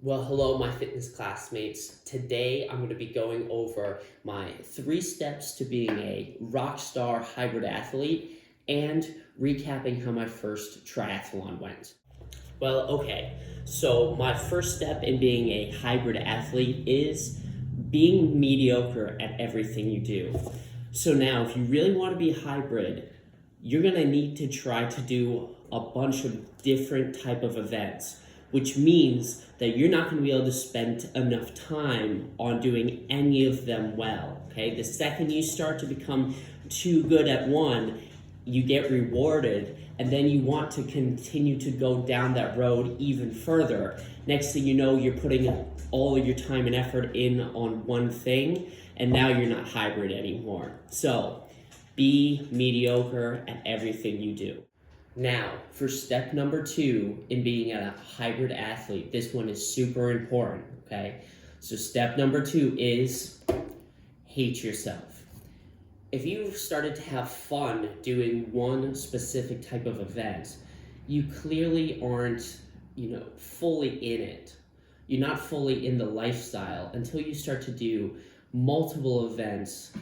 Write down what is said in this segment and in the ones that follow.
Well, hello, my fitness classmates. Today, I'm going to be going over my 3 steps to being a rock star hybrid athlete and recapping how my first triathlon went. Well, okay, so my first step in being a hybrid athlete is being mediocre at everything you do. So now, if you really want to be hybrid, you're going to need to try to do a bunch of different type of events, which means that you're not going to be able to spend enough time on doing any of them well. Okay, the second you start to become too good at one, you get rewarded, and then you want to continue to go down that road even further. Next thing you know, you're putting all of your time and effort in on one thing, and now you're not hybrid anymore. So be mediocre at everything you do. Now, for step number 2 in being a hybrid athlete, this one is super important, okay? So step number 2 is hate yourself. If you've started to have fun doing one specific type of event, you clearly aren't, fully in it. You're not fully in the lifestyle until you start to do multiple events,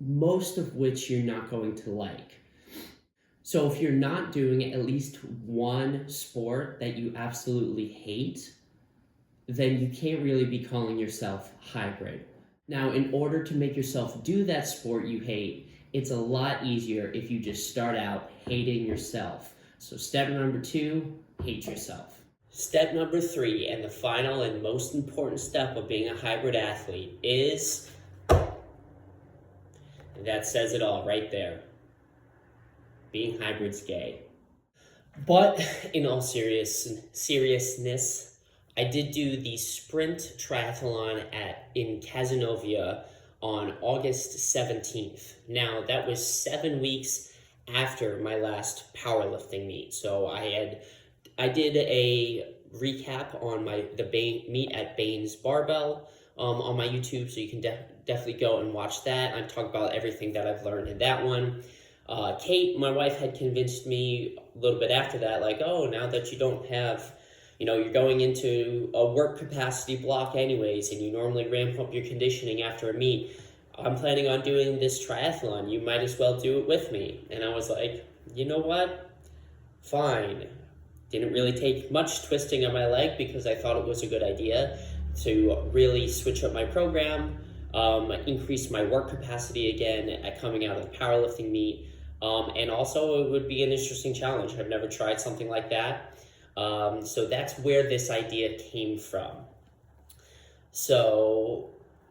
most of which you're not going to like. So if you're not doing at least one sport that you absolutely hate, then you can't really be calling yourself hybrid. Now, in order to make yourself do that sport you hate, it's a lot easier if you just start out hating yourself. So step number 2, hate yourself. Step number 3, and the final and most important step of being a hybrid athlete is, and that says it all right there, being hybrid's gay. But in all seriousness, I did do the sprint triathlon in Cazenovia on August 17th. Now, that was 7 weeks after my last powerlifting meet. So I did a recap on the meet at Baines Barbell on my YouTube, so you can definitely go and watch that. I talk about everything that I've learned in that one. Kate, my wife, had convinced me a little bit after that, like, oh, now that you don't have, you're going into a work capacity block anyways, and you normally ramp up your conditioning after a meet, I'm planning on doing this triathlon. You might as well do it with me. And I was like, you know what? Fine. Didn't really take much twisting of my leg because I thought it was a good idea to really switch up my program, increase my work capacity again at coming out of the powerlifting meet. And also it would be an interesting challenge. I've never tried something like that. So that's where this idea came from. So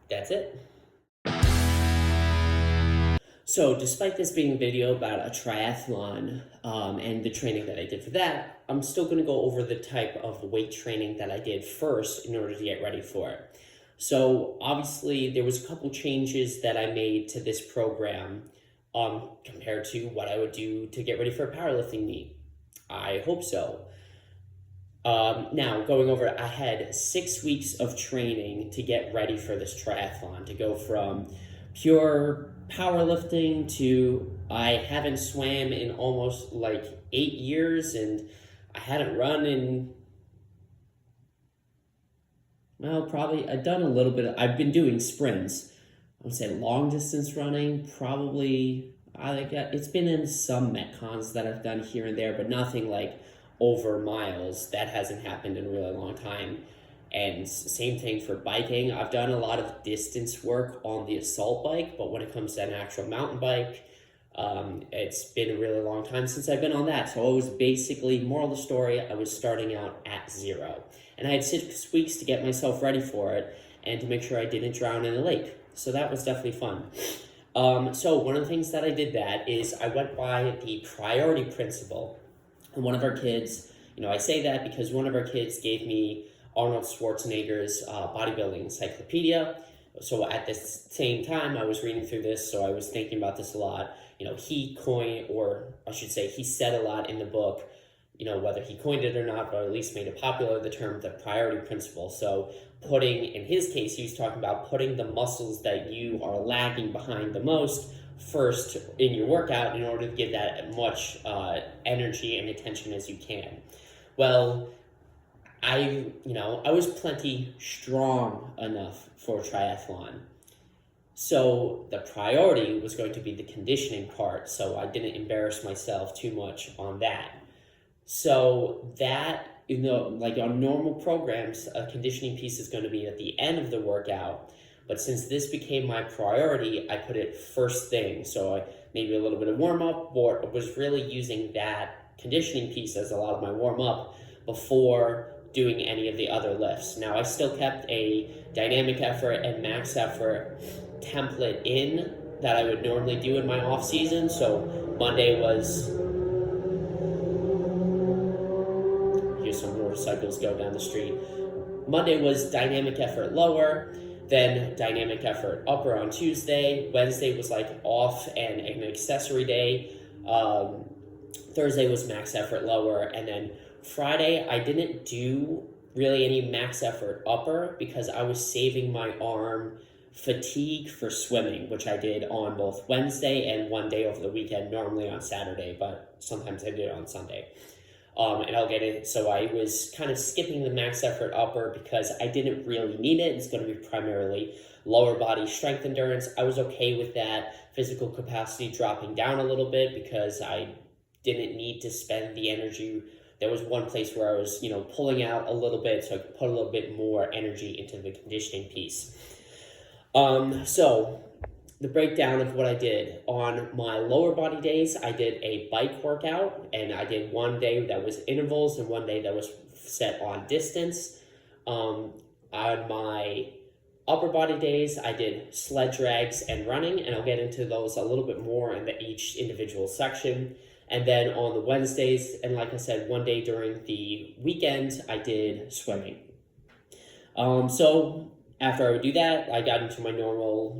that's it. So despite this being a video about a triathlon and the training that I did for that, I'm still going to go over the type of weight training that I did first in order to get ready for it. So obviously there was a couple changes that I made to this program compared to what I would do to get ready for a powerlifting meet. I hope so. Now, going over, I had 6 weeks of training to get ready for this triathlon, to go from pure powerlifting to I haven't swam in almost 8 years, and I hadn't run in, probably, I've done a little bit, I've been doing sprints. I would say long distance running, probably, it's been in some Metcons that I've done here and there, but nothing over miles. That hasn't happened in a really long time. And same thing for biking. I've done a lot of distance work on the assault bike, but when it comes to an actual mountain bike, it's been a really long time since I've been on that. So it was basically, moral of the story, I was starting out at 0. And I had 6 weeks to get myself ready for it and to make sure I didn't drown in a lake. So that was definitely fun. So one of the things that I did that is I went by the priority principle. And one of our kids, I say that because one of our kids gave me Arnold Schwarzenegger's bodybuilding encyclopedia. So at the same time I was reading through this, so I was thinking about this a lot. He coined, or I should say he said a lot in the book, whether he coined it or not, but at least made it popular, the term the priority principle. So in his case, he was talking about putting the muscles that you are lagging behind the most first in your workout in order to give that much energy and attention as you can. Well, I was plenty strong enough for triathlon. So the priority was going to be the conditioning part, so I didn't embarrass myself too much on that. So that, like on normal programs, a conditioning piece is going to be at the end of the workout. But since this became my priority, I put it first thing. So maybe a little bit of warm up, or was really using that conditioning piece as a lot of my warm up before doing any of the other lifts. Now I still kept a dynamic effort and max effort template in that I would normally do in my off season. So Monday was, here's some motorcycles go down the street. Monday was dynamic effort lower, then dynamic effort upper on Tuesday. Wednesday was like off and an accessory day. Thursday was max effort lower, and then Friday I didn't do really any max effort upper because I was saving my arm fatigue for swimming, which I did on both Wednesday and one day over the weekend, normally on Saturday, but sometimes I did it on Sunday. And I'll get it. So I was kind of skipping the max effort upper because I didn't really need it. It's going to be primarily lower body strength endurance. I was okay with that physical capacity dropping down a little bit because I didn't need to spend the energy. There was one place where I was, pulling out a little bit, so I could put a little bit more energy into the conditioning piece. So the breakdown of what I did on my lower body days, I did a bike workout, and I did one day that was intervals and one day that was set on distance. On my upper body days, I did sled drags and running, and I'll get into those a little bit more in each individual section. And then on the Wednesdays, and like I said, one day during the weekend, I did swimming. So after I would do that, I got into my normal,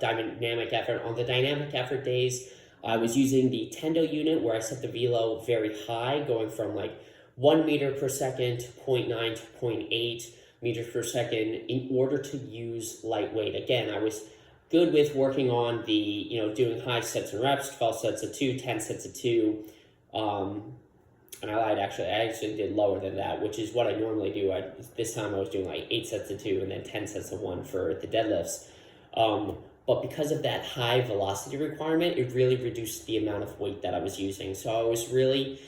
dynamic effort. On the dynamic effort days, I was using the Tendo unit where I set the velo very high, going from like 1 meter per second to 0.9 to 0.8 meters per second in order to use lightweight. Again, I was good with working on the, doing high sets and reps, 12 sets of 2, 10 sets of 2. And I lied, actually. I actually did lower than that, which is what I normally do. This time I was doing like 8 sets of 2 and then 10 sets of 1 for the deadlifts. But because of that high velocity requirement, it really reduced the amount of weight that I was using. So I was really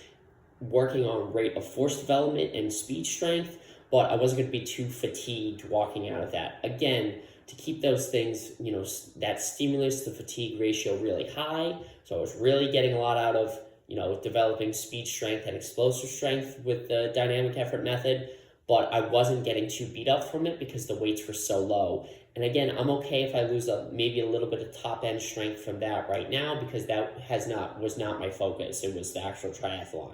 working on rate of force development and speed strength, but I wasn't going to be too fatigued walking out of that. Again, to keep those things, that stimulus to fatigue ratio really high. So I was really getting a lot out of, developing speed strength and explosive strength with the dynamic effort method, but I wasn't getting too beat up from it because the weights were so low. And again, I'm okay if I lose maybe a little bit of top end strength from that right now because that was not my focus. It was the actual triathlon.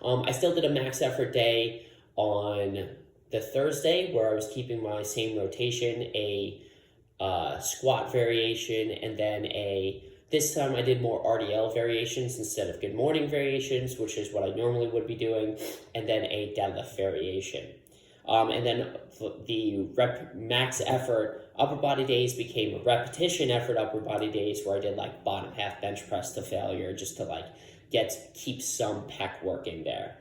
I still did a max effort day on the Thursday where I was keeping my same rotation, a squat variation, and then this time I did more RDL variations instead of good morning variations, which is what I normally would be doing, and then a deadlift variation. And then the max effort upper body days became repetition effort upper body days where I did like bottom half bench press to failure just to keep some pec work in there.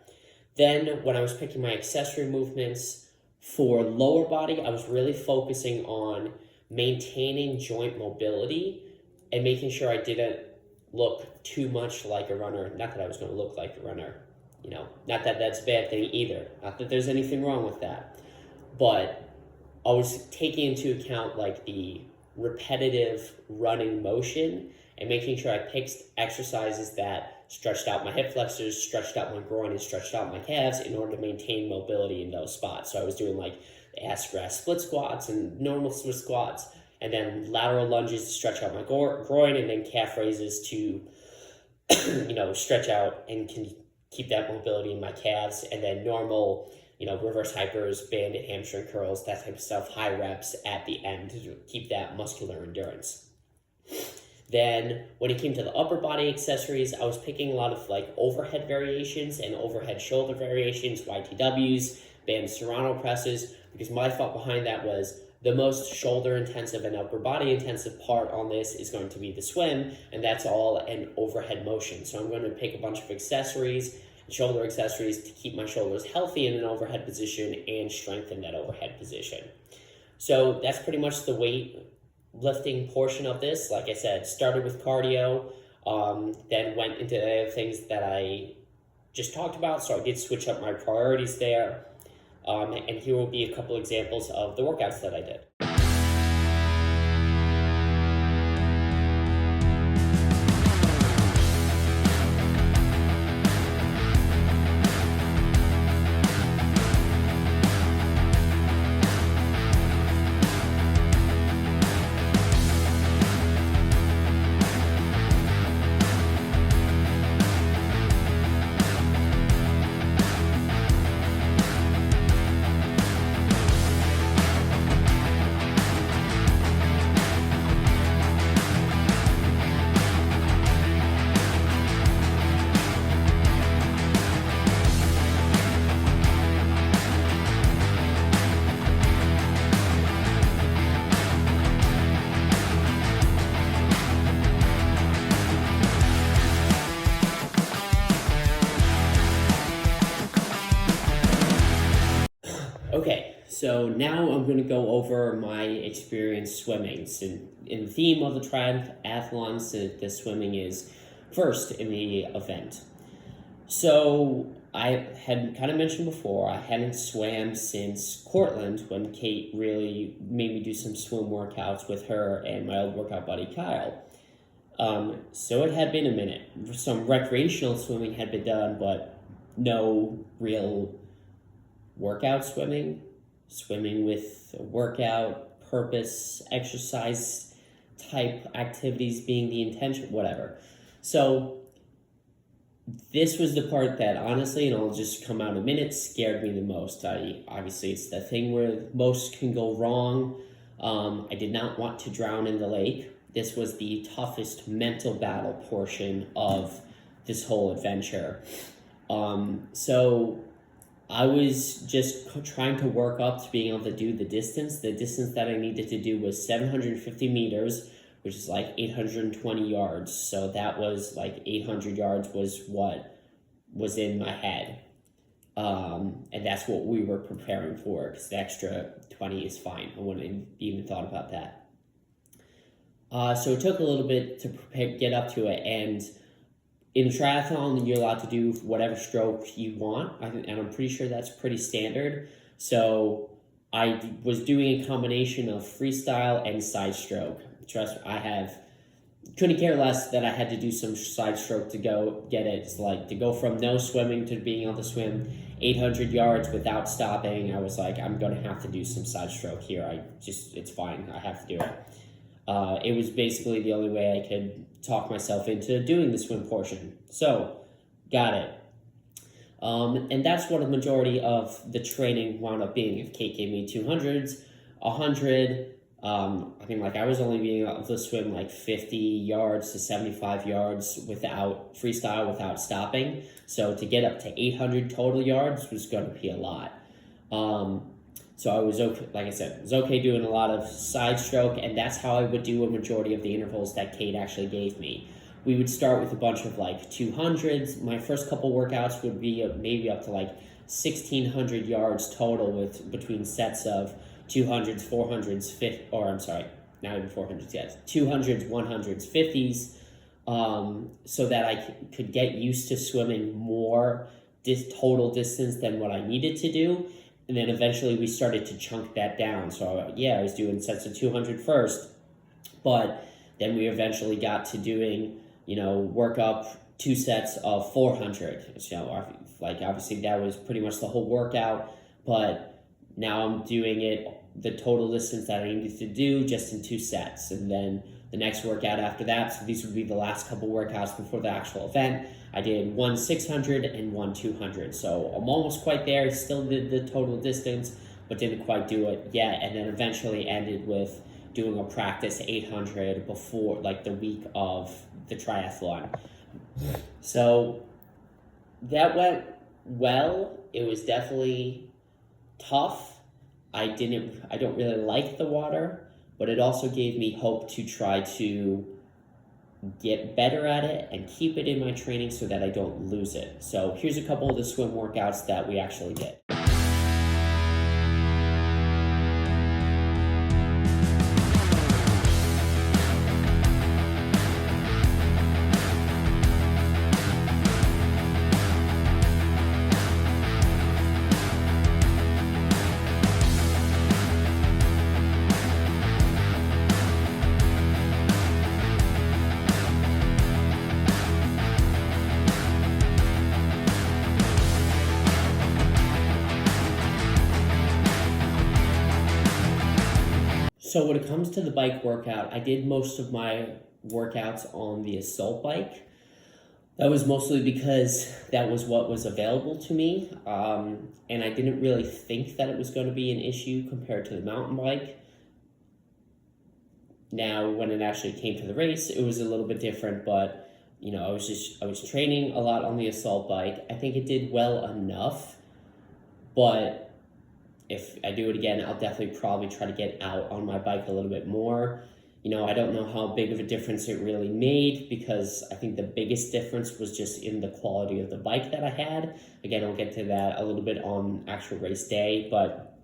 Then when I was picking my accessory movements for lower body, I was really focusing on maintaining joint mobility and making sure I didn't look too much like a runner. Not that I was going to look like a runner, not that that's a bad thing either. Not that there's anything wrong with that. But I was taking into account the repetitive running motion and making sure I picked exercises that stretched out my hip flexors, stretched out my groin, and stretched out my calves in order to maintain mobility in those spots. So I was doing ass grass split squats and normal split squats, and then lateral lunges to stretch out my groin, and then calf raises to, stretch out and can keep that mobility in my calves, and then normal, reverse hypers, banded hamstring curls, that type of stuff, high reps at the end to keep that muscular endurance. Then when it came to the upper body accessories, I was picking a lot of overhead variations and overhead shoulder variations, YTWs, band Serrano presses, because my thought behind that was the most shoulder intensive and upper body intensive part on this is going to be the swim, and that's all an overhead motion. So I'm going to pick a bunch of accessories shoulder accessories to keep my shoulders healthy in an overhead position and strengthen that overhead position. So that's pretty much the weight lifting portion of this. Like I said, started with cardio, then went into the other things that I just talked about. So I did switch up my priorities there. And here will be a couple examples of the workouts that I did. Okay, so now I'm going to go over my experience swimming. So in the theme of the triathlons, the swimming is first in the event. So I had kind of mentioned before, I hadn't swam since Cortland when Kate really made me do some swim workouts with her and my old workout buddy Kyle. So it had been a minute. Some recreational swimming had been done, but no real workout swimming with workout purpose, exercise type activities being the intention, whatever. So this was the part that honestly, and I'll just come out in a minute, scared me the most. Obviously it's the thing where most can go wrong. I did not want to drown in the lake. This was the toughest mental battle portion of this whole adventure. So I was just trying to work up to being able to do the distance. The distance that I needed to do was 750 meters, which is like 820 yards. So that was like 800 yards was what was in my head. And that's what we were preparing for, because the extra 20 is fine. I wouldn't have even thought about that. So it took a little bit to get up to it, and in triathlon, you're allowed to do whatever stroke you want, and I'm pretty sure that's pretty standard. So I was doing a combination of freestyle and side stroke. Trust me, couldn't care less that I had to do some side stroke to go get it. It's like to go from no swimming to being able to swim 800 yards without stopping. I was like, I'm going to have to do some side stroke here. It's fine. I have to do it. It was basically the only way I could talk myself into doing the swim portion. So, got it. And that's what a majority of the training wound up being. If Kate gave me 200s, 100, I think like I was only being able to swim like 50 yards to 75 yards without freestyle, without stopping. So to get up to 800 total yards was going to be a lot. So I was okay, like I said, it was okay doing a lot of side stroke, and that's how I would do a majority of the intervals that Kate actually gave me. We would start with a bunch of like 200s. My first couple workouts would be maybe up to like 1,600 yards total, with between sets of 200s, 400s, not even 400s yet, 200s, 100s, 50s, so that I could get used to swimming more total distance than what I needed to do. And then eventually we started to chunk that down. So I was doing sets of 200 first, but then we eventually got to doing, work up 2 sets of 400. Like obviously that was pretty much the whole workout, but now I'm doing it, the total distance that I needed to do, just in 2 sets. And then the next workout after that, so these would be the last couple workouts before the actual event, I did 1 600 and 1 200. So I'm almost quite there. I still did the total distance, but didn't quite do it yet. And then eventually ended with doing a practice 800 before, like the week of the triathlon. So that went well. It was definitely tough. I don't really like the water, but it also gave me hope to try to get better at it and keep it in my training so that I don't lose it. So here's a couple of the swim workouts that we actually did. So when it comes to the bike workout, I did most of my workouts on the assault bike. That was mostly because that was what was available to me, and I didn't really think that it was going to be an issue compared to the mountain bike. Now, when it actually came to the race, it was a little bit different, but I was training a lot on the assault bike. I think it did well enough, but if I do it again, I'll definitely probably try to get out on my bike a little bit more. I don't know how big of a difference it really made, because I think the biggest difference was just in the quality of the bike that I had. Again, I'll get to that a little bit on actual race day, but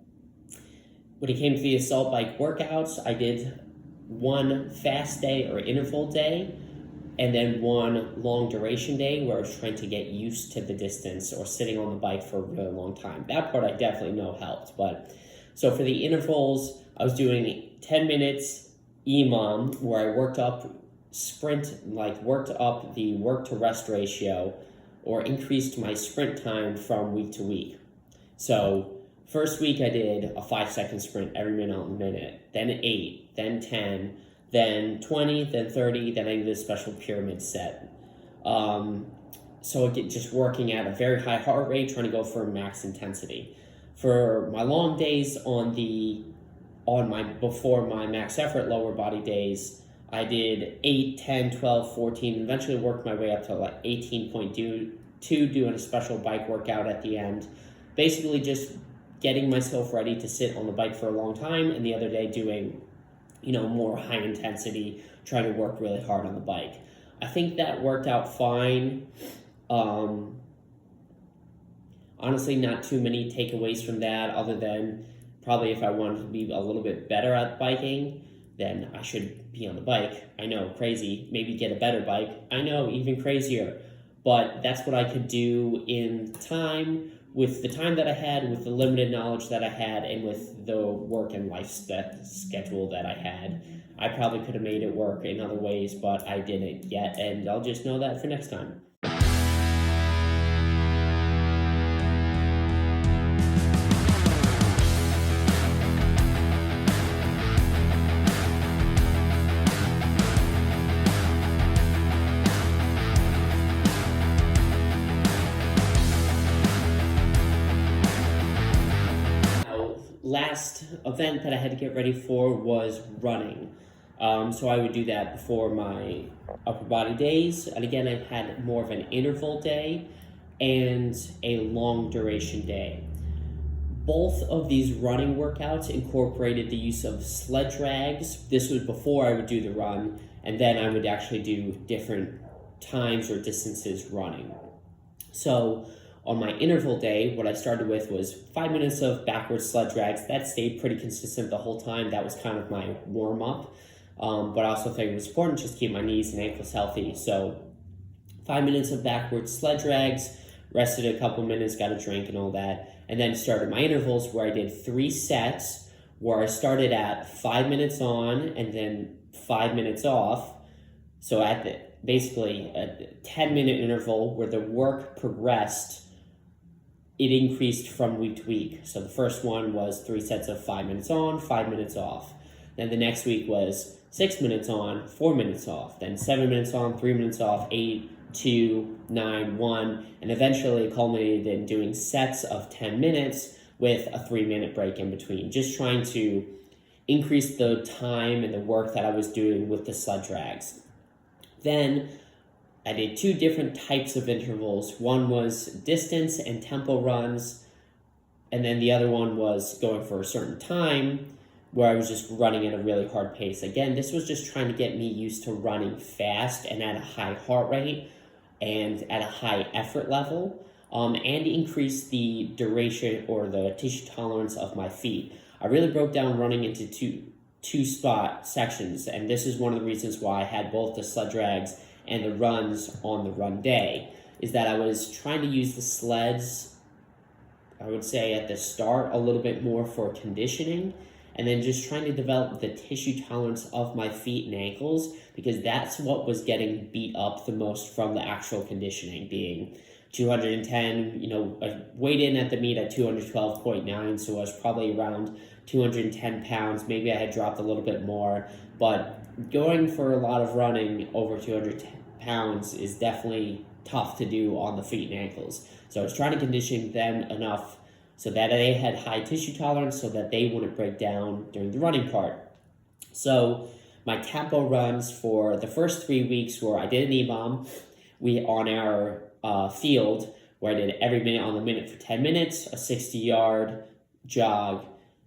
when it came to the assault bike workouts, I did one fast day or interval day, and then one long duration day where I was trying to get used to the distance or sitting on the bike for a really long time. That part I definitely know helped. But so for the intervals, I was doing 10 minutes EMOM where I worked up the work to rest ratio, or increased my sprint time from week to week. So first week I did a 5-second sprint every minute, then 8, then 10, then 20, then 30, then I did a special pyramid set. So just working at a very high heart rate, trying to go for max intensity. For my long days before my max effort lower body days, I did 8, 10, 12, 14, eventually worked my way up to like 18.2, doing a special bike workout at the end. Basically just getting myself ready to sit on the bike for a long time, and the other day doing more high intensity, trying to work really hard on the bike. I think that worked out fine. Honestly, not too many takeaways from that, other than probably if I wanted to be a little bit better at biking, then I should be on the bike. I know, crazy. Maybe get a better bike. I know, even crazier. But that's what I could do in time, with the time that I had, with the limited knowledge that I had, and with the work and life schedule that I had. I probably could have made it work in other ways, but I didn't yet, and I'll just know that for next time. Last event that I had to get ready for was running. So I would do that before my upper body days. And again, I had more of an interval day and a long duration day. Both of these running workouts incorporated the use of sled drags. This was before I would do the run, and then I would actually do different times or distances running. So on my interval day, what I started with was 5 minutes of backwards sled drags. That stayed pretty consistent the whole time. That was kind of my warm-up. But I also think it was important just to keep my knees and ankles healthy. So 5 minutes of backwards sled drags, rested a couple minutes, got a drink and all that, and then started my intervals where I did 3 sets, where I started at 5 minutes on and then 5 minutes off. So basically a 10-minute interval where the work progressed. It increased from week to week. So the first one was 3 sets of 5 minutes on, 5 minutes off. Then the next week was 6 minutes on, 4 minutes off. Then 7 minutes on, 3 minutes off, 8, 2, 9, 1. And eventually it culminated in doing sets of 10 minutes with a 3-minute break in between. Just trying to increase the time and the work that I was doing with the sled drags. Then I did 2 different types of intervals. One was distance and tempo runs, and then the other one was going for a certain time, where I was just running at a really hard pace. Again, this was just trying to get me used to running fast and at a high heart rate and at a high effort level, and increase the duration or the tissue tolerance of my feet. I really broke down running into two spot sections, and this is one of the reasons why I had both the sled drags and the runs on the run day, is that I was trying to use the sleds, I would say at the start, a little bit more for conditioning, and then just trying to develop the tissue tolerance of my feet and ankles, because that's what was getting beat up the most from the actual conditioning, being 210, I weighed in at the meet at 212.9, so I was probably around 210 pounds. Maybe I had dropped a little bit more, but going for a lot of running over 210 pounds is definitely tough to do on the feet and ankles. So I was trying to condition them enough so that they had high tissue tolerance so that they wouldn't break down during the running part. So my tempo runs for the first 3 weeks were I did an E-bomb. On our field, where I did every minute on the minute for 10 minutes, a 60-yard jog.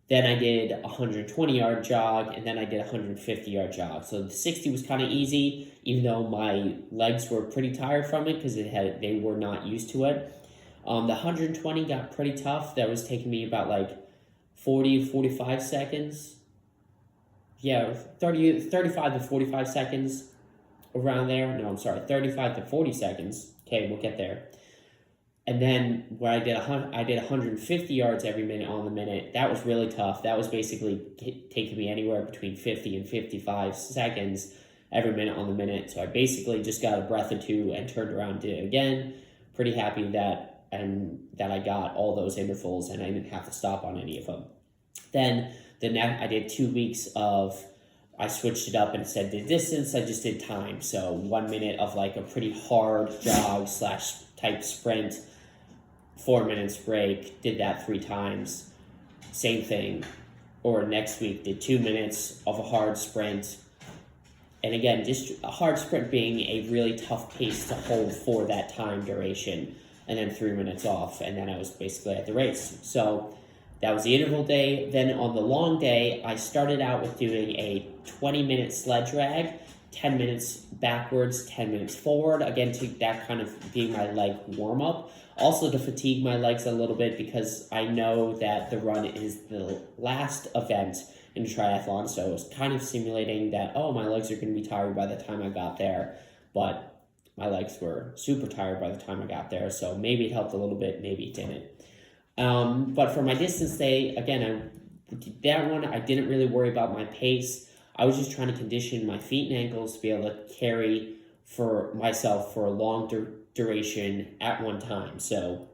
Then I did a 120-yard jog, and then I did a 150-yard jog. So the 60 was kind of easy, even though my legs were pretty tired from it because they were not used to it. The 120 got pretty tough. That was taking me about like 45 seconds. Yeah, 35 to 45 seconds around there. No, I'm sorry, 35 to 40 seconds. Okay, we'll get there. And then where I did 150 yards every minute on the minute, that was really tough. That was basically taking me anywhere between 50 and 55 seconds every minute on the minute. So I basically just got a breath or two and turned around and did it again. Pretty happy that I got all those intervals and I didn't have to stop on any of them. Then I did 2 weeks of, I switched it up and instead did distance, I just did time. So 1 minute of like a pretty hard jog / type sprint, 4 minutes break, did that 3 times. Same thing. Or next week, did 2 minutes of a hard sprint. And again, just a hard sprint being a really tough pace to hold for that time duration. And then 3 minutes off. And then I was basically at the race. So that was the interval day. Then on the long day, I started out with doing a 20-minute sled drag, 10 minutes backwards, 10 minutes forward. Again, to that kind of being my leg warm-up. Also to fatigue my legs a little bit because I know that the run is the last event in a triathlon. So it was kind of simulating that, my legs are going to be tired by the time I got there. But my legs were super tired by the time I got there. So maybe it helped a little bit, maybe it didn't. But for my distance day, again, that one, I didn't really worry about my pace. I was just trying to condition my feet and ankles to be able to carry for myself for a long duration at one time. So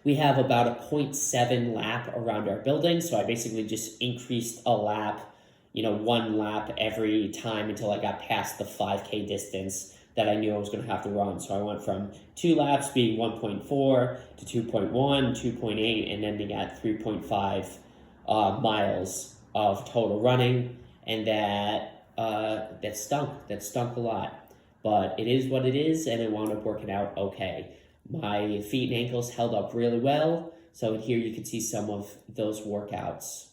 we have about a 0.7 lap around our building. So I basically just increased a lap, 1 lap every time until I got past the 5K distance that I knew I was going to have to run. So I went from 2 laps being 1.4 to 2.1, 2.8, and ending at 3.5 miles of total running. And that stunk. That stunk a lot. But it is what it is, and it wound up working out okay. My feet and ankles held up really well. So here you can see some of those workouts.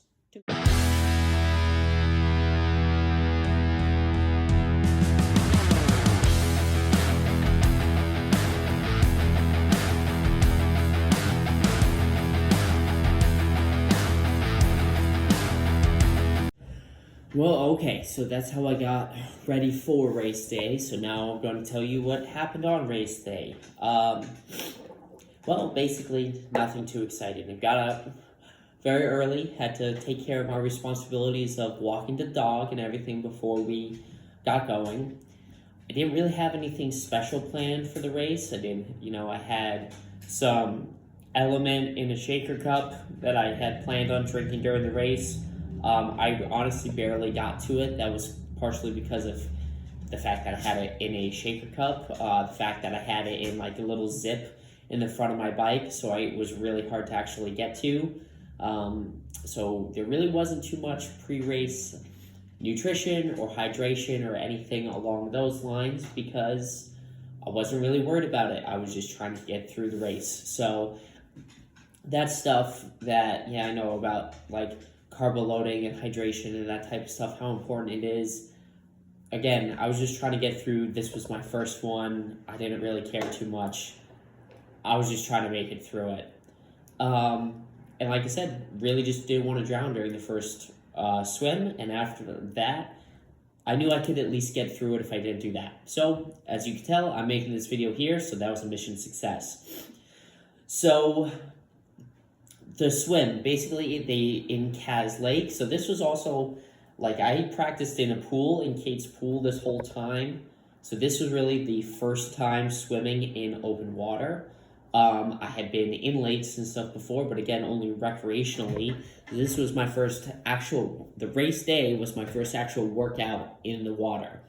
Well, okay, so that's how I got ready for race day. So now I'm going to tell you what happened on race day. Well, basically nothing too exciting. I got up very early, had to take care of my responsibilities of walking the dog and everything before we got going. I didn't really have anything special planned for the race. I had some element in a shaker cup that I had planned on drinking during the race. I honestly barely got to it. That was partially because of the fact that I had it in a shaker cup, the fact that I had it in like a little zip in the front of my bike, so it was really hard to actually get to. So there really wasn't too much pre-race nutrition or hydration or anything along those lines because I wasn't really worried about it. I was just trying to get through the race. So that's stuff that, I know about, like carb loading and hydration and that type of stuff, how important it is. Again, I was just trying to get through. This was my first one. I didn't really care too much. I was just trying to make it through it. And like I said, really just didn't want to drown during the first swim. And after that, I knew I could at least get through it if I didn't do that. So, as you can tell, I'm making this video here, so that was a mission success. So, the swim, basically, in Caz Lake. So this was also, like, I practiced in a pool, in Kate's pool this whole time. So this was really the first time swimming in open water. I had been in lakes and stuff before, but again, only recreationally. This was my first the race day was my first actual workout in the water.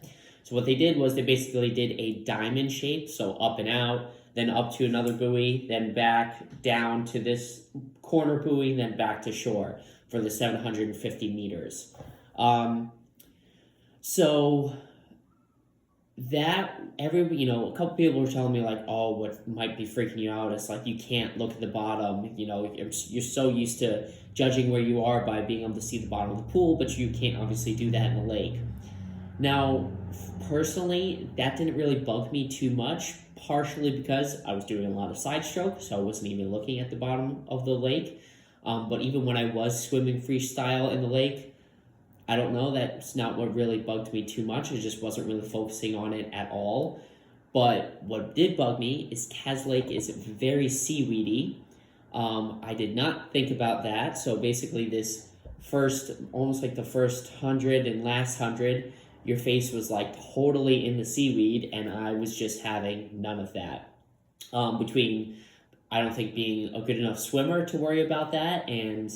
So what they did was they basically did a diamond shape, so up and out, then up to another buoy, then back down to this corner buoy, then back to shore for the 750 meters. So that a couple people were telling me like, oh, what might be freaking you out is like you can't look at the bottom. You're so used to judging where you are by being able to see the bottom of the pool, but you can't obviously do that in the lake. Now, personally, that didn't really bug me too much, partially because I was doing a lot of side stroke, so I wasn't even looking at the bottom of the lake. But even when I was swimming freestyle in the lake, I don't know, that's not what really bugged me too much. I just wasn't really focusing on it at all. But what did bug me is Caz Lake is very seaweedy. I did not think about that. So basically almost like the first 100 and last 100, your face was like totally in the seaweed, and I was just having none of that. Between, I don't think, being a good enough swimmer to worry about that, and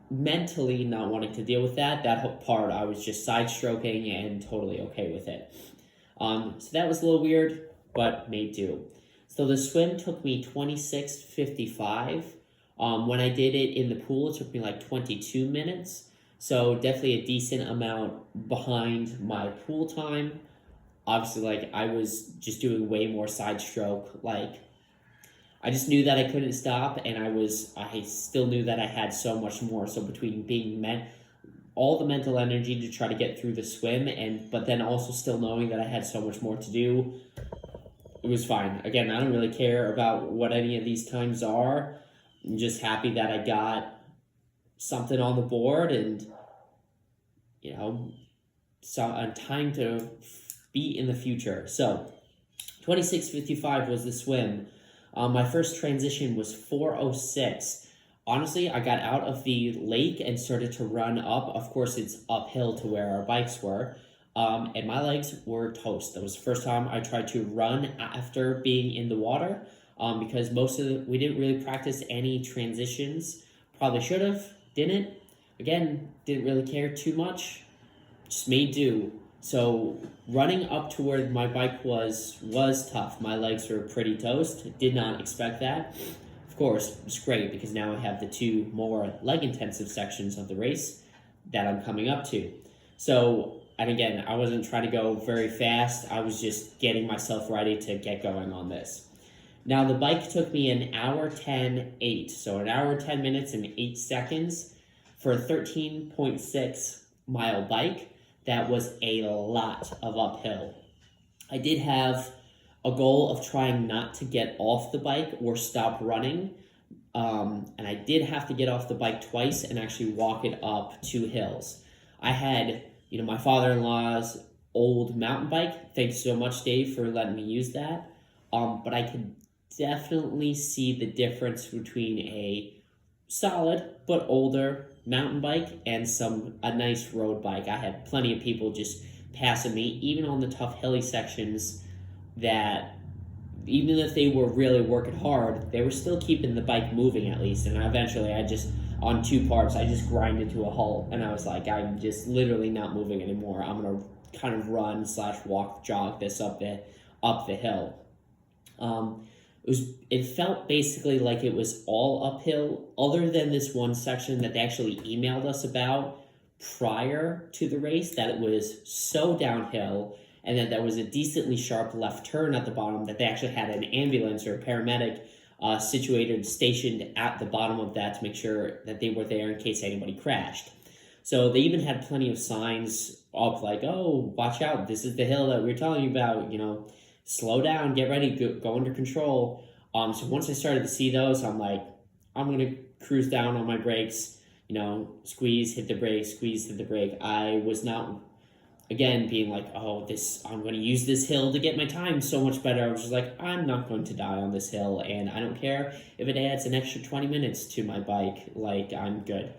mentally not wanting to deal with that whole part, I was just side stroking and totally okay with it. So that was a little weird, but made do. So the swim took me 26:55. When I did it in the pool, it took me like 22 minutes. So definitely a decent amount behind my pool time. Obviously, like, I was just doing way more side stroke. Like, I just knew that I couldn't stop, and I still knew that I had so much more. So between all the mental energy to try to get through the swim, but then also still knowing that I had so much more to do, it was fine. Again, I don't really care about what any of these times are. I'm just happy that I got something on the board, and time to be in the future. So 26:55 was the swim. My first transition was 4:06. Honestly, I got out of the lake and started to run up. Of course, it's uphill to where our bikes were, and my legs were toast. That was the first time I tried to run after being in the water, because we didn't really practice any transitions. Probably should have, didn't. Again, didn't really care too much, just made do. So running up to where my bike was tough. My legs were pretty toast. Did not expect that. Of course, it's great because now I have the two more leg-intensive sections of the race that I'm coming up to. So, and again, I wasn't trying to go very fast. I was just getting myself ready to get going on this. Now, the bike took me an hour 10:08. So an hour 10 minutes and 8 seconds for a 13.6 mile bike. That was a lot of uphill. I did have a goal of trying not to get off the bike or stop running. And I did have to get off the bike twice and actually walk it up 2 hills. I had, my father-in-law's old mountain bike. Thanks so much, Dave, for letting me use that. But I could definitely see the difference between a solid but older mountain bike and a nice road bike. I had plenty of people just passing me, even on the tough hilly sections, that even if they were really working hard, they were still keeping the bike moving at least. And eventually on 2 parts, I just grinded to a halt, and I was like, I'm just literally not moving anymore. I'm going to kind of run/walk, jog this up the hill. It felt basically like it was all uphill, other than this one section that they actually emailed us about prior to the race, that it was so downhill, and that there was a decently sharp left turn at the bottom that they actually had an ambulance or a paramedic stationed at the bottom of that to make sure that they were there in case anybody crashed. So they even had plenty of signs up like, oh, watch out, this is the hill that we were telling you about, slow down, get ready, go under control. So once I started to see those, I'm like, I'm going to cruise down on my brakes, squeeze, hit the brake, squeeze, hit the brake. I was not, again, being like, oh, I'm going to use this hill to get my time so much better. I was just like, I'm not going to die on this hill, and I don't care if it adds an extra 20 minutes to my bike, like, I'm good.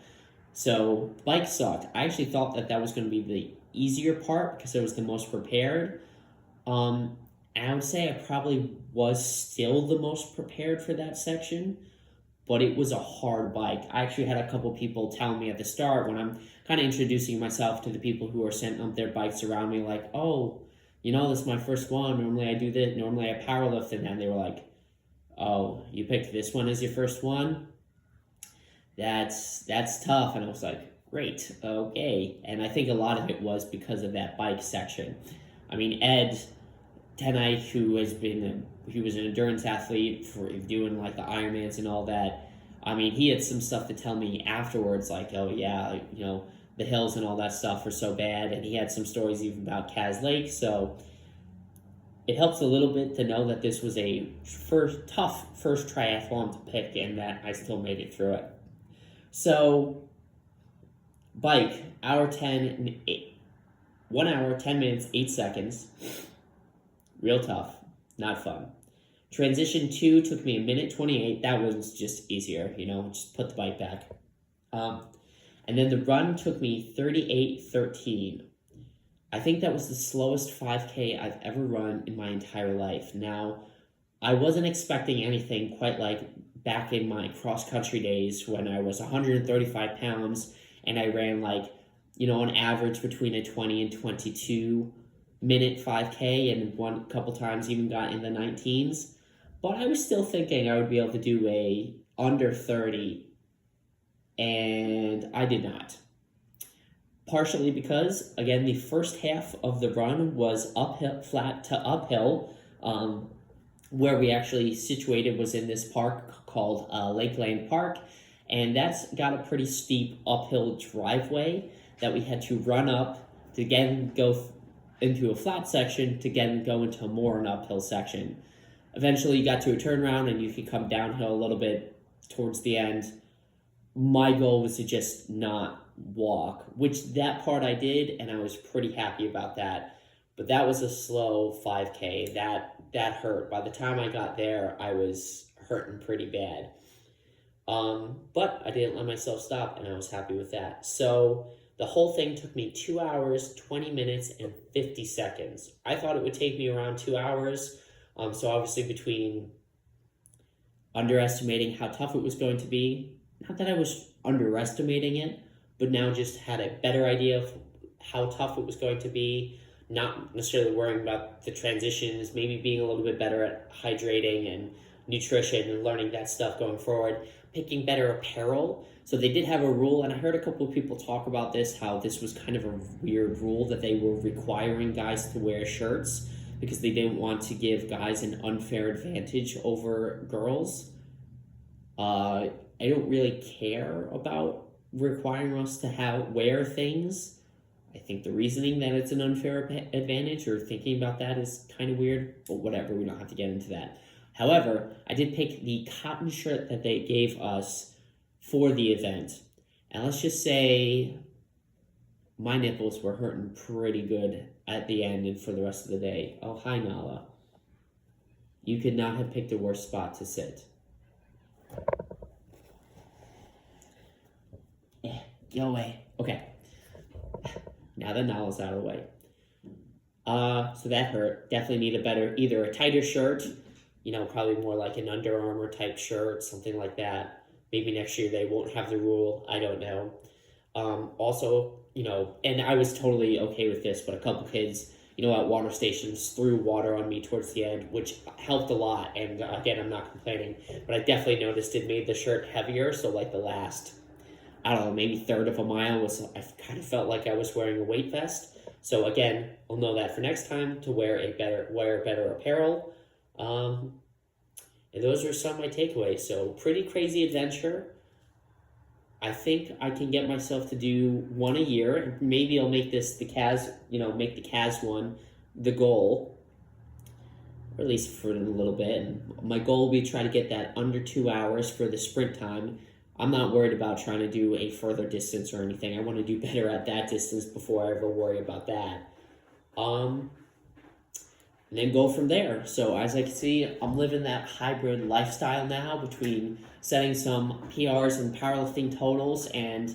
So, bike sucked. I actually thought that was going to be the easier part because I was the most prepared. And I would say I probably was still the most prepared for that section, but it was a hard bike. I actually had a couple people telling me at the start when I'm kind of introducing myself to the people who are setting up their bikes around me, like, oh, this is my first one. Normally I do this. Normally I powerlift. And then they were like, oh, you picked this one as your first one? That's tough. And I was like, great, okay. And I think a lot of it was because of that bike section. I mean, Ed Tenike, he was an endurance athlete for doing like the Ironmans and all that. I mean, he had some stuff to tell me afterwards, like, oh yeah, the hills and all that stuff are so bad. And he had some stories even about Caz Lake. So it helps a little bit to know that this was a tough first triathlon to pick and that I still made it through it. So, bike, 1 hour, 10 minutes, 8 seconds. Real tough, not fun. Transition 2 took me 1:28. That was just easier, just put the bike back. And then the run took me 38:13. I think that was the slowest 5K I've ever run in my entire life. Now, I wasn't expecting anything quite like back in my cross-country days when I was 135 pounds and I ran on average between a 20 and 22 minute 5K and couple times even got in the 19s. But I was still thinking I would be able to do a under 30, and I did not. Partially because, again, the first half of the run was uphill, flat to uphill. Where we actually situated was in this park called Lakeland Park, and that's got a pretty steep uphill driveway that we had to run up to again go into a flat section to again go into more an uphill section. Eventually you got to a turnaround and you could come downhill a little bit towards the end. My goal was to just not walk, which that part I did, and I was pretty happy about that. But that was a slow 5K. That hurt. By the time I got there, I was hurting pretty bad. But I didn't let myself stop, and I was happy with that. So the whole thing took me 2 hours, 20 minutes, and 50 seconds. I thought it would take me around 2 hours. So obviously between underestimating how tough it was going to be, not that I was underestimating it, but now just had a better idea of how tough it was going to be, not necessarily worrying about the transitions, maybe being a little bit better at hydrating and nutrition and learning that stuff going forward, picking better apparel. So they did have a rule, and I heard a couple of people talk about this, how this was kind of a weird rule that they were requiring guys to wear shirts because they didn't want to give guys an unfair advantage over girls. I don't really care about requiring us to wear things. I think the reasoning that it's an unfair advantage or thinking about that is kind of weird, but whatever, we don't have to get into that. However, I did pick the cotton shirt that they gave us for the event. And let's just say my nipples were hurting pretty good at the end and for the rest of the day. Oh, hi, Nala. You could not have picked a worse spot to sit. Go away. Okay. Now that Nala's out of the way. So that hurt. Definitely need either a tighter shirt, probably more like an Under Armour type shirt, something like that. Maybe next year they won't have the rule. I don't know. Also, and I was totally okay with this, but a couple kids, at water stations threw water on me towards the end, which helped a lot. And again, I'm not complaining, but I definitely noticed it made the shirt heavier. So like the last, I don't know, maybe third of a mile I kind of felt like I was wearing a weight vest. So again, I'll know that for next time to wear better apparel. And And those are some of my takeaways. So pretty crazy adventure. I think I can get myself to do one a year. Maybe I'll make this the Caz, make the Caz one the goal, or at least for a little bit. And my goal will be try to get that under 2 hours for the sprint time. I'm not worried about trying to do a further distance or anything. I want to do better at that distance before I ever worry about that. And then go from there. So as I can see, I'm living that hybrid lifestyle now between setting some PRs and powerlifting totals and,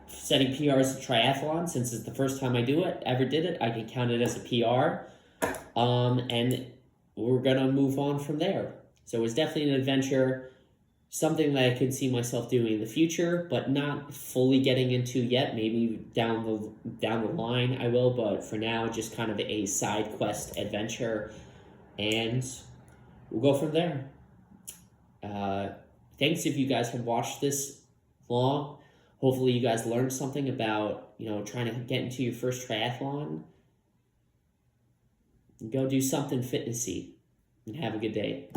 setting PRs in triathlon. Since it's the first time I ever did it, I can count it as a PR. And we're going to move on from there. So it's definitely an adventure, something that I could see myself doing in the future, but not fully getting into yet. Maybe down the line I will, but for now, just kind of a side quest adventure, and we'll go from there. Thanks if you guys have watched this long. Hopefully you guys learned something about, trying to get into your first triathlon. Go do something fitnessy, and have a good day.